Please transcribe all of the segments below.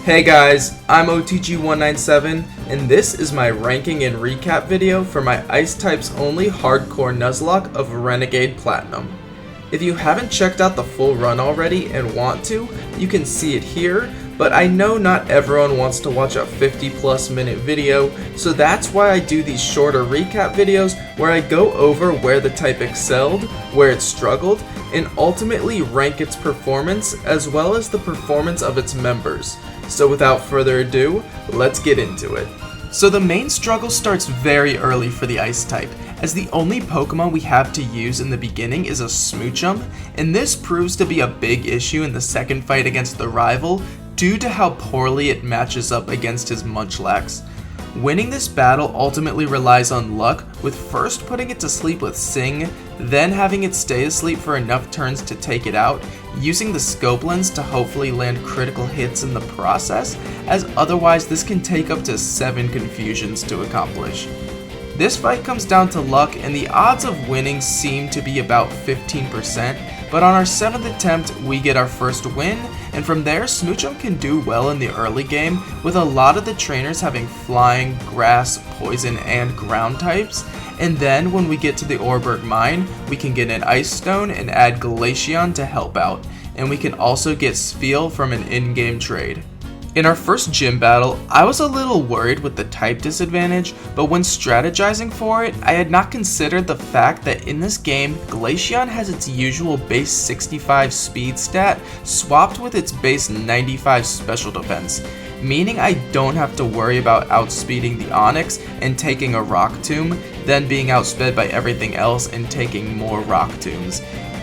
Hey guys, I'm OTG197, and this is my ranking and recap video for my Ice Types only hardcore Nuzlocke of Renegade Platinum. If you haven't checked out the full run already and want to, you can see it here, but I know not everyone wants to watch a 50+ minute video, so that's why I do these shorter recap videos where I go over where the type excelled, where it struggled, and ultimately rank its performance as well as the performance of its members. So without further ado, let's get into it. So the main struggle starts very early for the Ice type, as the only Pokemon we have to use in the beginning is a Smoochum, and this proves to be a big issue in the second fight against the rival due to how poorly it matches up against his Munchlax. Winning this battle ultimately relies on luck, with first putting it to sleep with Sing, then having it stay asleep for enough turns to take it out, using the scope lens to hopefully land critical hits in the process, as otherwise this can take up to 7 confusions to accomplish. This fight comes down to luck, and the odds of winning seem to be about 15%, but on our 7th attempt we get our first win, and from there Smoochum can do well in the early game, with a lot of the trainers having flying, grass, poison, and ground types, and then when we get to the Orberg Mine, we can get an Ice Stone and add Glaceon to help out, and we can also get Spheal from an in-game trade. In our first gym battle, I was a little worried with the type disadvantage, but when strategizing for it, I had not considered the fact that in this game, Glaceon has its usual base 65 speed stat swapped with its base 95 special defense, meaning I don't have to worry about outspeeding the Onix and taking a Rock Tomb, then being outsped by everything else and taking more Rock Tombs.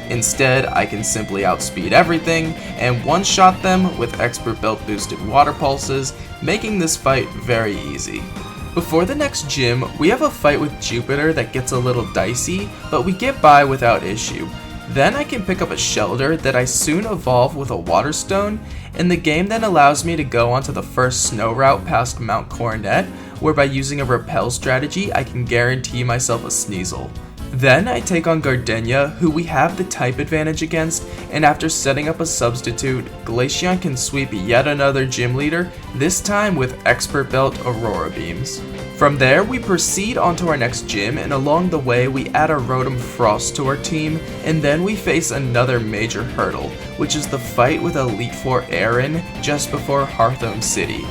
Instead, I can simply outspeed everything and one-shot them with Expert Belt boosted water pulses, making this fight very easy. Before the next gym, we have a fight with Jupiter that gets a little dicey, but we get by without issue. Then I can pick up a Shelter that I soon evolve with a Water Stone, and the game then allows me to go onto the first snow route past Mount Coronet, where by using a repel strategy I can guarantee myself a Sneasel. Then I take on Gardenia, who we have the type advantage against, and after setting up a substitute, Glaceon can sweep yet another gym leader, this time with Expert Belt Aurora Beams. From there, we proceed onto our next gym, and along the way we add a Rotom Frost to our team, and then we face another major hurdle, which is the fight with Elite Four Aaron just before Hearthome City.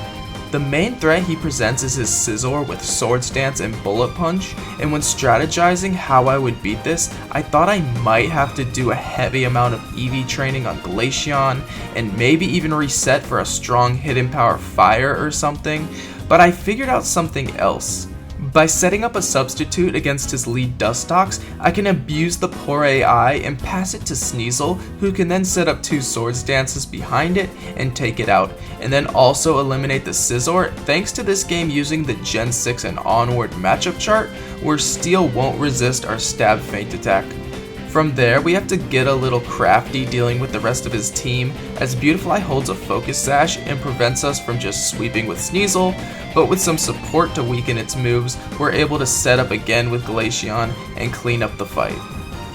The main threat he presents is his Scizor with Swords Dance and Bullet Punch, and when strategizing how I would beat this, I thought I might have to do a heavy amount of EV training on Glaceon, and maybe even reset for a strong Hidden Power Fire or something, but I figured out something else. By setting up a substitute against his lead Dustox, I can abuse the poor AI and pass it to Sneasel, who can then set up 2 Swords Dances behind it and take it out, and then also eliminate the Scizor thanks to this game using the Gen 6 and onward matchup chart, where Steel won't resist our Stab Feint attack. From there, we have to get a little crafty dealing with the rest of his team, as Beautifly holds a Focus Sash and prevents us from just sweeping with Sneasel, but with some support to weaken its moves, we're able to set up again with Glaceon and clean up the fight.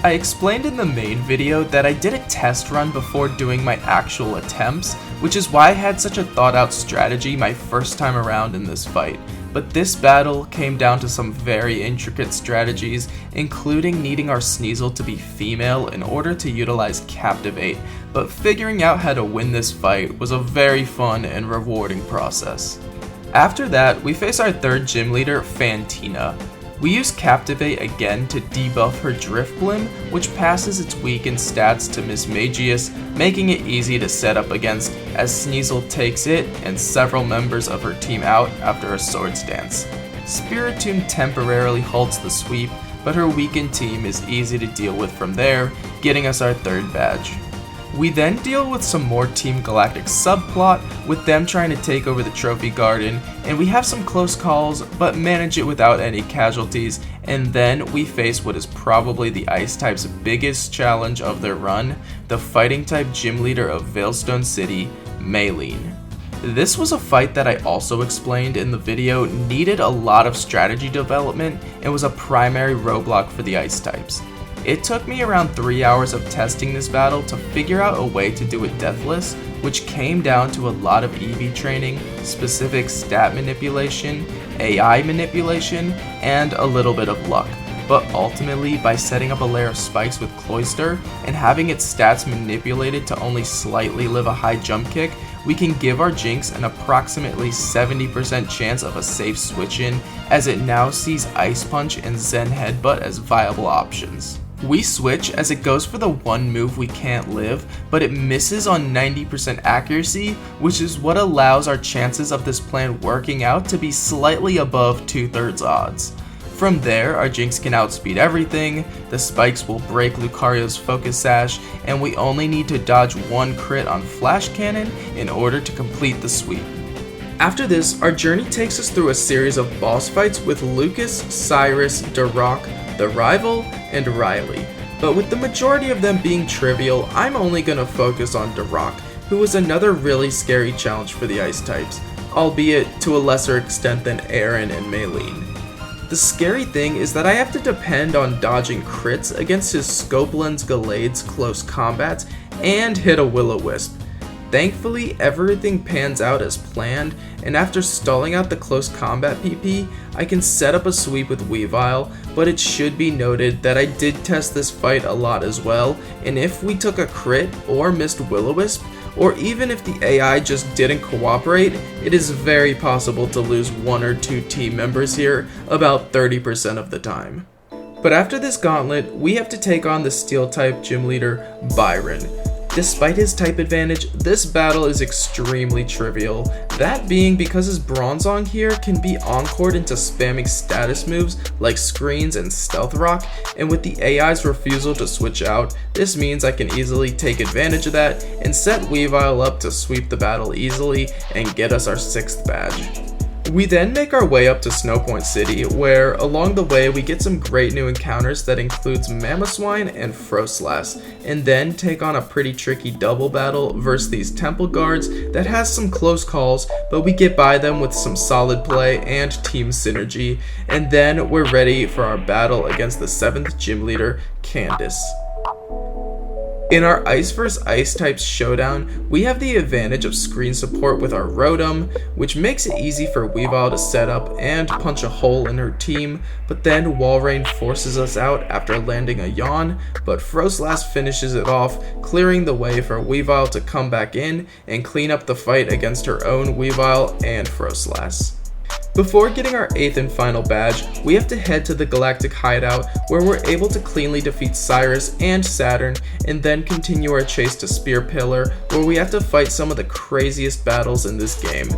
I explained in the main video that I did a test run before doing my actual attempts, which is why I had such a thought out strategy my first time around in this fight. But this battle came down to some very intricate strategies, including needing our Sneasel to be female in order to utilize Captivate, but figuring out how to win this fight was a very fun and rewarding process. After that, we face our third gym leader, Fantina. We use Captivate again to debuff her Drifblim, which passes its weakened stats to Mismagius, making it easy to set up against, as Sneasel takes it and several members of her team out after a Swords Dance. Spiritomb temporarily halts the sweep, but her weakened team is easy to deal with from there, getting us our third badge. We then deal with some more Team Galactic subplot, with them trying to take over the Trophy Garden, and we have some close calls, but manage it without any casualties, and then we face what is probably the Ice type's biggest challenge of their run, the Fighting type gym leader of Veilstone City, Maylene. This was a fight that I also explained in the video needed a lot of strategy development and was a primary roadblock for the Ice types. It took me around 3 hours of testing this battle to figure out a way to do it deathless, which came down to a lot of EV training, specific stat manipulation, AI manipulation, and a little bit of luck. But ultimately, by setting up a layer of spikes with Cloyster and having its stats manipulated to only slightly live a high jump kick, we can give our Jinx an approximately 70% chance of a safe switch in, as it now sees Ice Punch and Zen Headbutt as viable options. We switch as it goes for the one move we can't live, but it misses on 90% accuracy, which is what allows our chances of this plan working out to be slightly above 2/3 odds. From there, our Jinx can outspeed everything, the spikes will break Lucario's Focus Sash, and we only need to dodge one crit on Flash Cannon in order to complete the sweep. After this, our journey takes us through a series of boss fights with Lucas, Cyrus, Darok, the Rival, and Riley. But with the majority of them being trivial, I'm only going to focus on Darok, who was another really scary challenge for the Ice types, albeit to a lesser extent than Aaron and Maylene. The scary thing is that I have to depend on dodging crits against his Scope Lens Galade's close combats and hit a Will-O-Wisp. Thankfully, everything pans out as planned, and after stalling out the close combat PP, I can set up a sweep with Weavile, but it should be noted that I did test this fight a lot as well, and if we took a crit or missed Will-O-Wisp, or even if the AI just didn't cooperate, it is very possible to lose one or two team members here about 30% of the time. But after this gauntlet, we have to take on the Steel type gym leader, Byron. Despite his type advantage, this battle is extremely trivial, that being because his Bronzong here can be encored into spamming status moves like Screens and Stealth Rock, and with the AI's refusal to switch out, this means I can easily take advantage of that and set Weavile up to sweep the battle easily and get us our 6th badge. We then make our way up to Snowpoint City, where along the way we get some great new encounters that includes Mamoswine and Froslass, and then take on a pretty tricky double battle versus these temple guards that has some close calls, but we get by them with some solid play and team synergy, and then we're ready for our battle against the 7th gym leader, Candace. In our Ice vs Ice types showdown, we have the advantage of screen support with our Rotom, which makes it easy for Weavile to set up and punch a hole in her team, but then Walrein forces us out after landing a yawn, but Froslass finishes it off, clearing the way for Weavile to come back in and clean up the fight against her own Weavile and Froslass. Before getting our 8th and final badge, we have to head to the Galactic Hideout, where we're able to cleanly defeat Cyrus and Saturn, and then continue our chase to Spear Pillar, where we have to fight some of the craziest battles in this game.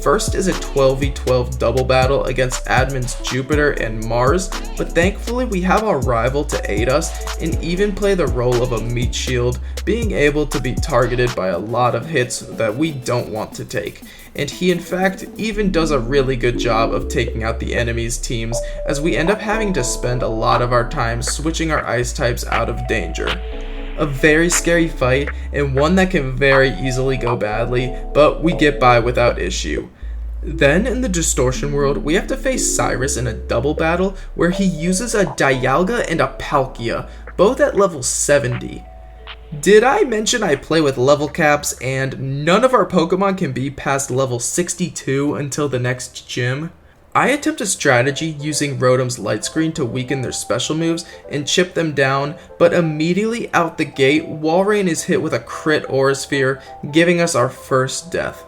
First is a 12v12 double battle against admins Jupiter and Mars, but thankfully we have our rival to aid us and even play the role of a meat shield, being able to be targeted by a lot of hits that we don't want to take. And he in fact even does a really good job of taking out the enemy's teams, as we end up having to spend a lot of our time switching our ice types out of danger. A very scary fight, and one that can very easily go badly, but we get by without issue. Then in the Distortion world, we have to face Cyrus in a double battle where he uses a Dialga and a Palkia, both at level 70. Did I mention I play with level caps and none of our Pokemon can be past level 62 until the next gym? I attempt a strategy using Rotom's Light Screen to weaken their special moves and chip them down, but immediately out the gate, Walrein is hit with a crit Aura Sphere, giving us our first death.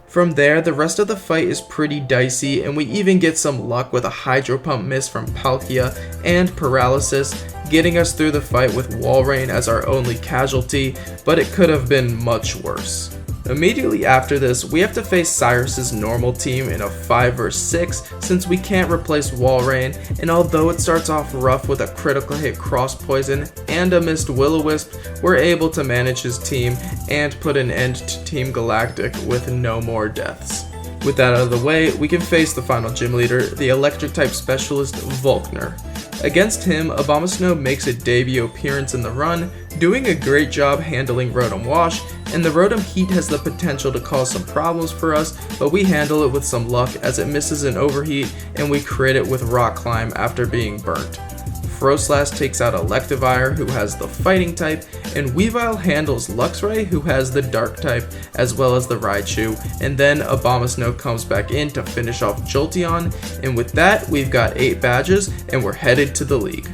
From there, the rest of the fight is pretty dicey, and we even get some luck with a Hydro Pump miss from Palkia and Paralysis, getting us through the fight with Walrein as our only casualty, but it could have been much worse. Immediately after this, we have to face Cyrus's normal team in a 5 vs 6 since we can't replace Walrein, and although it starts off rough with a critical hit Cross Poison and a missed Will-O-Wisp, we're able to manage his team and put an end to Team Galactic with no more deaths. With that out of the way, we can face the final gym leader, the electric type specialist Volkner. Against him, Abomasnow makes a debut appearance in the run, doing a great job handling Rotom Wash, and the Rotom Heat has the potential to cause some problems for us, but we handle it with some luck as it misses an overheat and we crit it with Rock Climb after being burnt. Froslass takes out Electivire, who has the fighting type, and Weavile handles Luxray, who has the dark type, as well as the Raichu, and then Abomasnow comes back in to finish off Jolteon, and with that, we've got 8 badges, and we're headed to the league.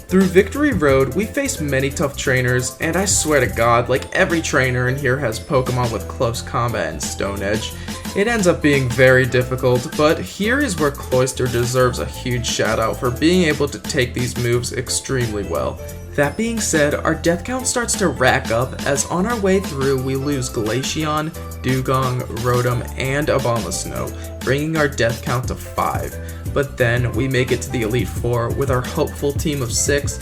Through Victory Road, we face many tough trainers, and I swear to God, like every trainer in here has Pokemon with close combat and Stone Edge. It ends up being very difficult, but here is where Cloyster deserves a huge shout out for being able to take these moves extremely well. That being said, our death count starts to rack up as on our way through we lose Glaceon, Dugong, Rotom, and Abomasnow, bringing our death count to 5. But then we make it to the Elite Four with our hopeful team of 6,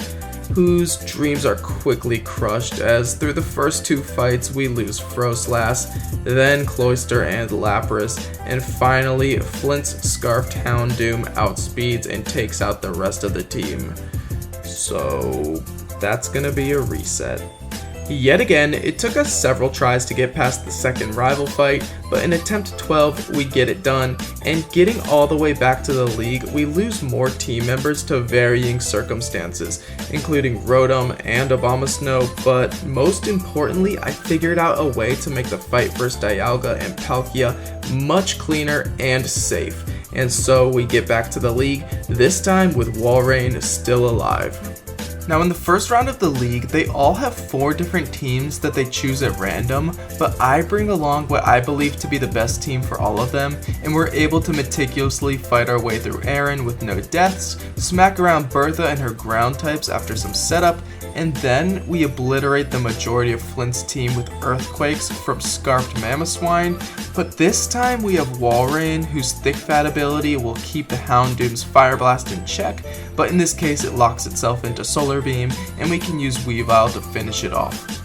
whose dreams are quickly crushed as through the first 2 fights we lose Froslass, then Cloyster and Lapras, and finally Flint's Scarfed Houndoom outspeeds and takes out the rest of the team. So that's gonna be a reset. Yet again, it took us several tries to get past the second rival fight, but in attempt 12, we get it done, and getting all the way back to the league, we lose more team members to varying circumstances, including Rotom and Abomasnow, but most importantly, I figured out a way to make the fight versus Dialga and Palkia much cleaner and safe, and so we get back to the league, this time with Walrein still alive. Now in the first round of the league, they all have 4 different teams that they choose at random, but I bring along what I believe to be the best team for all of them, and we're able to meticulously fight our way through Aaron with no deaths, smack around Bertha and her ground types after some setup, and then we obliterate the majority of Flint's team with Earthquakes from Scarfed Mamoswine, but this time we have Walrein, whose Thick Fat ability will keep the Houndoom's Fire Blast in check, but in this case it locks itself into Solar Beam, and we can use Weavile to finish it off.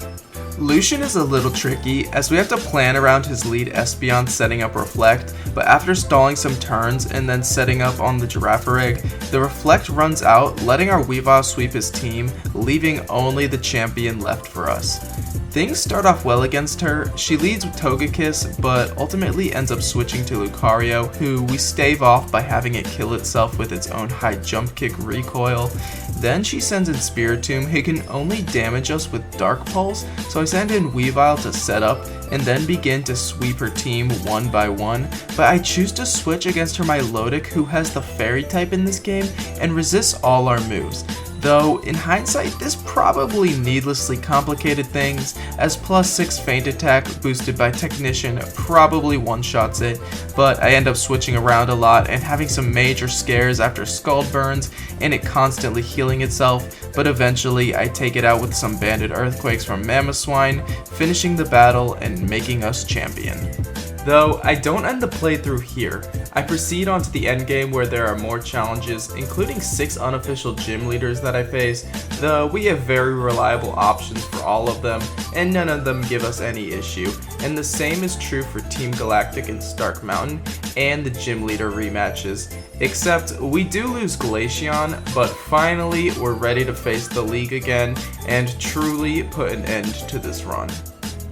Lucian is a little tricky, as we have to plan around his lead Espeon setting up Reflect, but after stalling some turns and then setting up on the Girafarig, the Reflect runs out, letting our Weavile sweep his team, leaving only the champion left for us. Things start off well against her. She leads with Togekiss, but ultimately ends up switching to Lucario, who we stave off by having it kill itself with its own high jump kick recoil. Then she sends in Spiritomb, who can only damage us with Dark Pulse, so I send in Weavile to set up, and then begin to sweep her team one by one, but I choose to switch against her Milotic, who has the Fairy type in this game, and resists all our moves. Though, in hindsight, this probably needlessly complicated things, as +6 Feint Attack boosted by Technician probably one-shots it, but I end up switching around a lot and having some major scares after Scald Burns, and it constantly healing itself, but eventually I take it out with some Banded Earthquakes from Mamoswine, finishing the battle and making us champion. Though, I don't end the playthrough here. I proceed on to the endgame where there are more challenges, including 6 unofficial gym leaders that I face, though we have very reliable options for all of them, and none of them give us any issue, and the same is true for Team Galactic and Stark Mountain, and the gym leader rematches. Except, we do lose Glaceon, but finally we're ready to face the league again, and truly put an end to this run.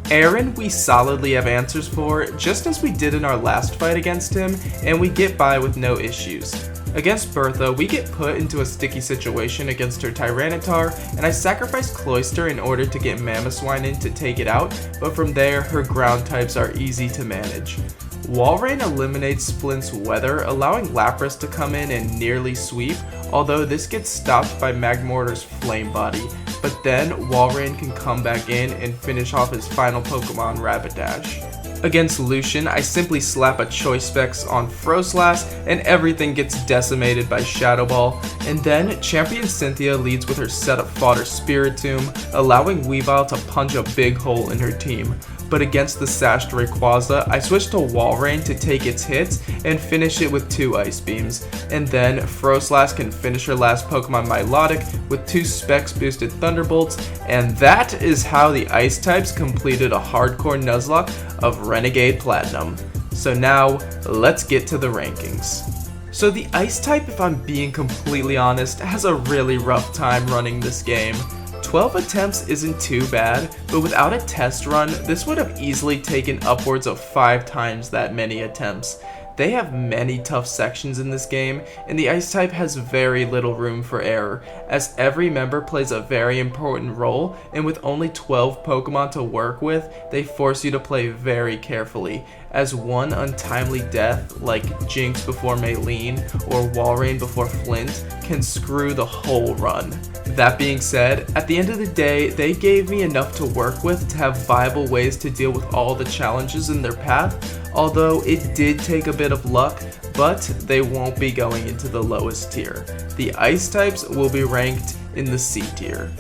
Aaron, we solidly have answers for, just as we did in our last fight against him, and we get by with no issues. Against Bertha, we get put into a sticky situation against her Tyranitar, and I sacrifice Cloyster in order to get Mamoswine in to take it out, but from there, her ground types are easy to manage. Walrein eliminates Flint's Weather, allowing Lapras to come in and nearly sweep, although this gets stopped by Magmortar's Flame Body, but then Walrein can come back in and finish off his final Pokemon, Rapidash. Against Lucian, I simply slap a Choice Specs on Froslass and everything gets decimated by Shadow Ball, and then Champion Cynthia leads with her setup fodder Spiritomb, allowing Weavile to punch a big hole in her team. But against the sashed Rayquaza, I switch to Walrein to take its hits and finish it with 2 Ice Beams, and then Froslass can finish her last Pokemon Milotic with 2 Specs boosted Thunderbolts, and that is how the Ice types completed a hardcore Nuzlocke of Renegade Platinum. So now, let's get to the rankings. So the Ice type, if I'm being completely honest, has a really rough time running this game. 12 attempts isn't too bad, but without a test run, this would have easily taken upwards of 5 times that many attempts. They have many tough sections in this game, and the Ice type has very little room for error, as every member plays a very important role, and with only 12 Pokemon to work with, they force you to play very carefully, as one untimely death, like Jinx before Maylene or Walrein before Flint, can screw the whole run. That being said, at the end of the day, they gave me enough to work with to have viable ways to deal with all the challenges in their path, although it did take a bit of luck, but they won't be going into the lowest tier. The Ice types will be ranked in the C tier.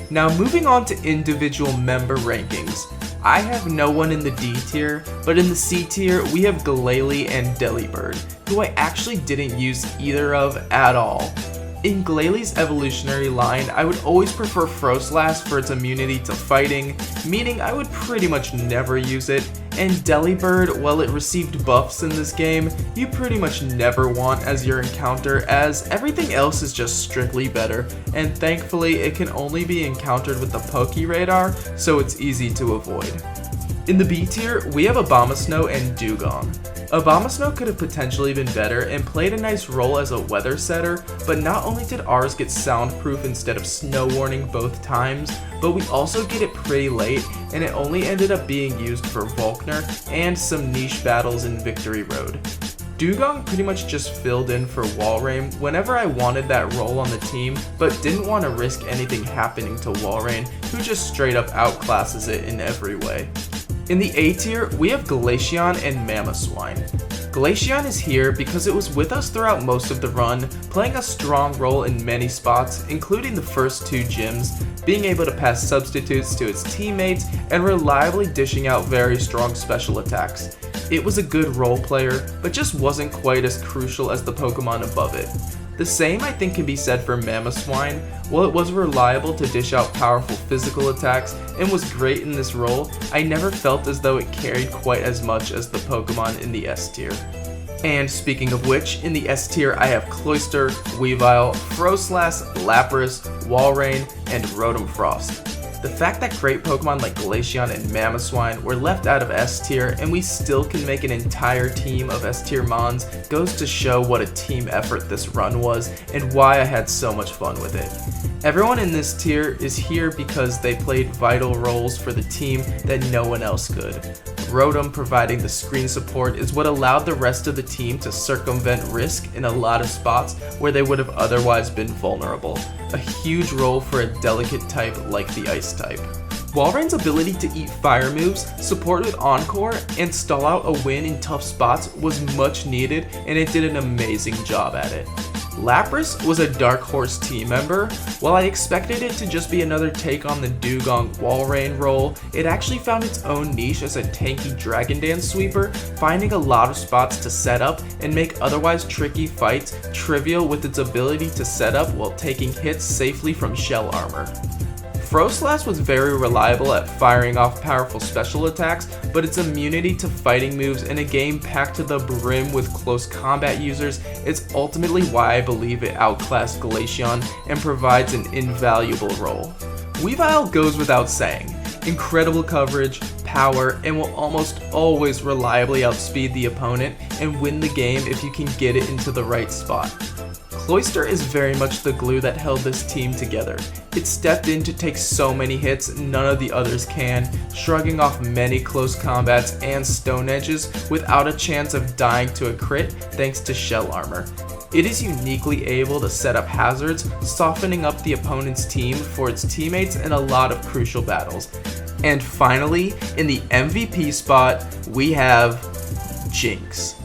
Now moving on to individual member rankings. I have no one in the D tier, but in the C tier we have Glalie and Delibird, who I actually didn't use either of at all. In Glalie's evolutionary line, I would always prefer Froslass for its immunity to fighting, meaning I would pretty much never use it, and Delibird, while it received buffs in this game, you pretty much never want as your encounter, as everything else is just strictly better, and thankfully it can only be encountered with the Pokeradar, so it's easy to avoid. In the B tier, we have Abomasnow and Dewgong. Abomasnow could have potentially been better and played a nice role as a weather setter, but not only did ours get soundproof instead of snow warning both times, but we also get it pretty late, and it only ended up being used for Volkner and some niche battles in Victory Road. Dewgong pretty much just filled in for Walrein whenever I wanted that role on the team, but didn't want to risk anything happening to Walrein, who just straight up outclasses it in every way. In the A tier, we have Glaceon and Mamoswine. Glaceon is here because it was with us throughout most of the run, playing a strong role in many spots, including the first two gyms, being able to pass substitutes to its teammates, and reliably dishing out very strong special attacks. It was a good role player, but just wasn't quite as crucial as the Pokemon above it. The same I think can be said for Mamoswine. While it was reliable to dish out powerful physical attacks and was great in this role, I never felt as though it carried quite as much as the Pokemon in the S tier. And speaking of which, in the S tier I have Cloyster, Weavile, Froslass, Lapras, Walrein, and Rotom Frost. The fact that great Pokemon like Glaceon and Mamoswine were left out of S tier and we still can make an entire team of S tier Mons goes to show what a team effort this run was and why I had so much fun with it. Everyone in this tier is here because they played vital roles for the team that no one else could. Rotom providing the screen support is what allowed the rest of the team to circumvent risk in a lot of spots where they would have otherwise been vulnerable. A huge role for a delicate type like the Ice type. Walrein's ability to eat fire moves, support with Encore, and stall out a win in tough spots was much needed, and it did an amazing job at it. Lapras was a Dark Horse team member. While I expected it to just be another take on the Dewgong Walrein role, it actually found its own niche as a tanky Dragon Dance sweeper, finding a lot of spots to set up and make otherwise tricky fights trivial with its ability to set up while taking hits safely from shell armor. Froslass was very reliable at firing off powerful special attacks, but its immunity to fighting moves in a game packed to the brim with close combat users is ultimately why I believe it outclassed Glaceon and provides an invaluable role. Weavile goes without saying. Incredible coverage, power, and will almost always reliably outspeed the opponent and win the game if you can get it into the right spot. Cloyster is very much the glue that held this team together. It stepped in to take so many hits none of the others can, shrugging off many close combats and stone edges without a chance of dying to a crit thanks to shell armor. It is uniquely able to set up hazards, softening up the opponent's team for its teammates in a lot of crucial battles. And finally, in the MVP spot, we have Jinx.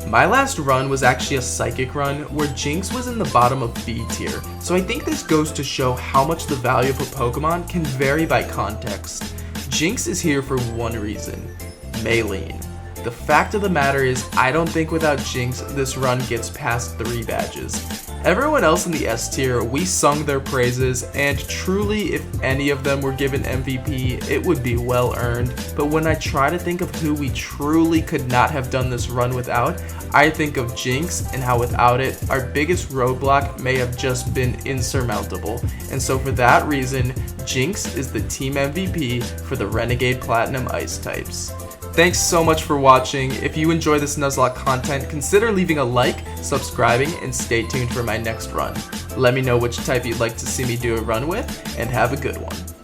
My last run was actually a Psychic run where Jinx was in the bottom of B tier, so I think this goes to show how much the value of a Pokemon can vary by context. Jinx is here for one reason: Maylene. The fact of the matter is, I don't think without Jinx this run gets past 3 badges. Everyone else in the S tier, we sung their praises, and truly if any of them were given MVP, it would be well earned, but when I try to think of who we truly could not have done this run without, I think of Jinx and how without it, our biggest roadblock may have just been insurmountable, and so for that reason, Jinx is the team MVP for the Renegade Platinum Ice types. Thanks so much for watching. If you enjoy this Nuzlocke content, consider leaving a like, subscribing, and stay tuned for my next run. Let me know which type you'd like to see me do a run with, and have a good one.